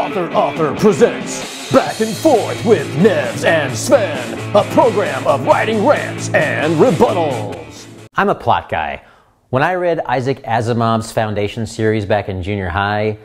Author presents Back and Forth with NEVS and Sven, a program of writing rants and rebuttals. I'm a plot guy. When I read Isaac Asimov's Foundation series back in junior high,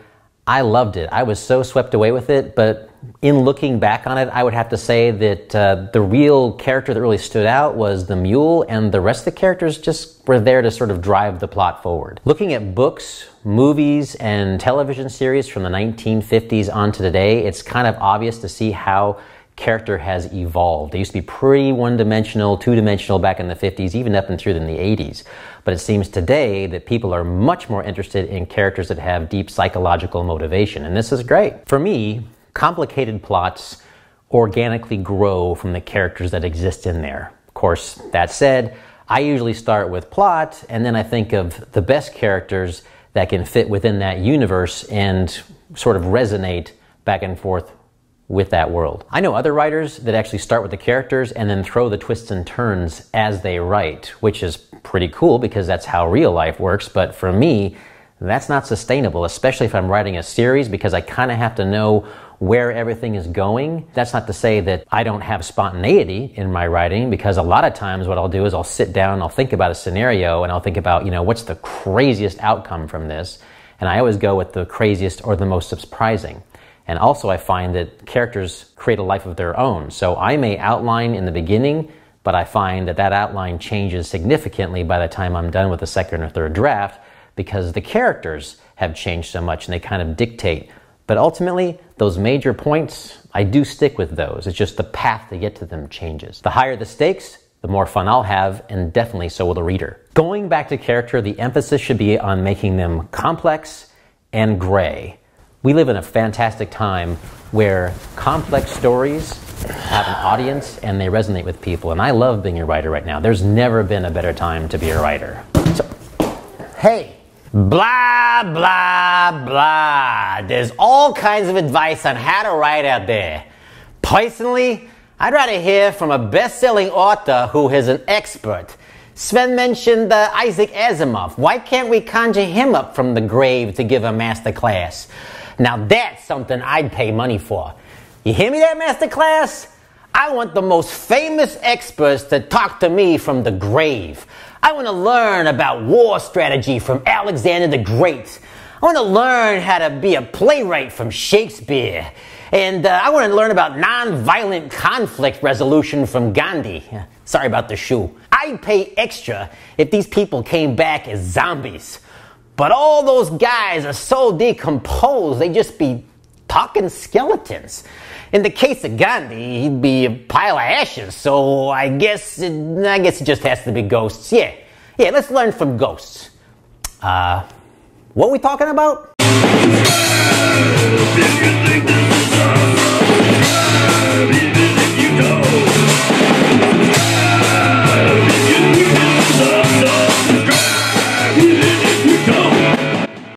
I loved it. I was so swept away with it, but in looking back on it, I would have to say that the real character that really stood out was the mule, and the rest of the characters just were there to sort of drive the plot forward. Looking at books, movies, and television series from the 1950s on to today, it's kind of obvious to see how character has evolved. They used to be pretty one-dimensional, two-dimensional back in the 50s, even up and through in the 80s. But it seems today that people are much more interested in characters that have deep psychological motivation, and this is great. For me, complicated plots organically grow from the characters that exist in there. Of course, that said, I usually start with plot, and then I think of the best characters that can fit within that universe and sort of resonate back and forth with that world. I know other writers that actually start with the characters and then throw the twists and turns as they write, which is pretty cool because that's how real life works, but for me, that's not sustainable, especially if I'm writing a series, because I kind of have to know where everything is going. That's not to say that I don't have spontaneity in my writing, because a lot of times what I'll do is I'll sit down and I'll think about a scenario and I'll think about, what's the craziest outcome from this? And I always go with the craziest or the most surprising. And also I find that characters create a life of their own. So I may outline in the beginning, but I find that that outline changes significantly by the time I'm done with the second or third draft, because the characters have changed so much and they kind of dictate. But ultimately, those major points, I do stick with those. It's just the path to get to them changes. The higher the stakes, the more fun I'll have, and definitely so will the reader. Going back to character, the emphasis should be on making them complex and gray. We live in a fantastic time where complex stories have an audience and they resonate with people. And I love being a writer right now. There's never been a better time to be a writer. So, hey, blah, blah, blah. There's all kinds of advice on how to write out there. Personally, I'd rather hear from a best-selling author who is an expert. Sven mentioned Isaac Asimov. Why can't we conjure him up from the grave to give a master class? Now that's something I'd pay money for. You hear me there, master class? I want the most famous experts to talk to me from the grave. I want to learn about war strategy from Alexander the Great. I want to learn how to be a playwright from Shakespeare. And I want to learn about nonviolent conflict resolution from Gandhi. Sorry about the shoe. I'd pay extra if these people came back as zombies. But all those guys are so decomposed, they just be talking skeletons. In the case of Gandhi, he'd be a pile of ashes, so I guess it just has to be ghosts. Yeah, let's learn from ghosts. What are we talking about?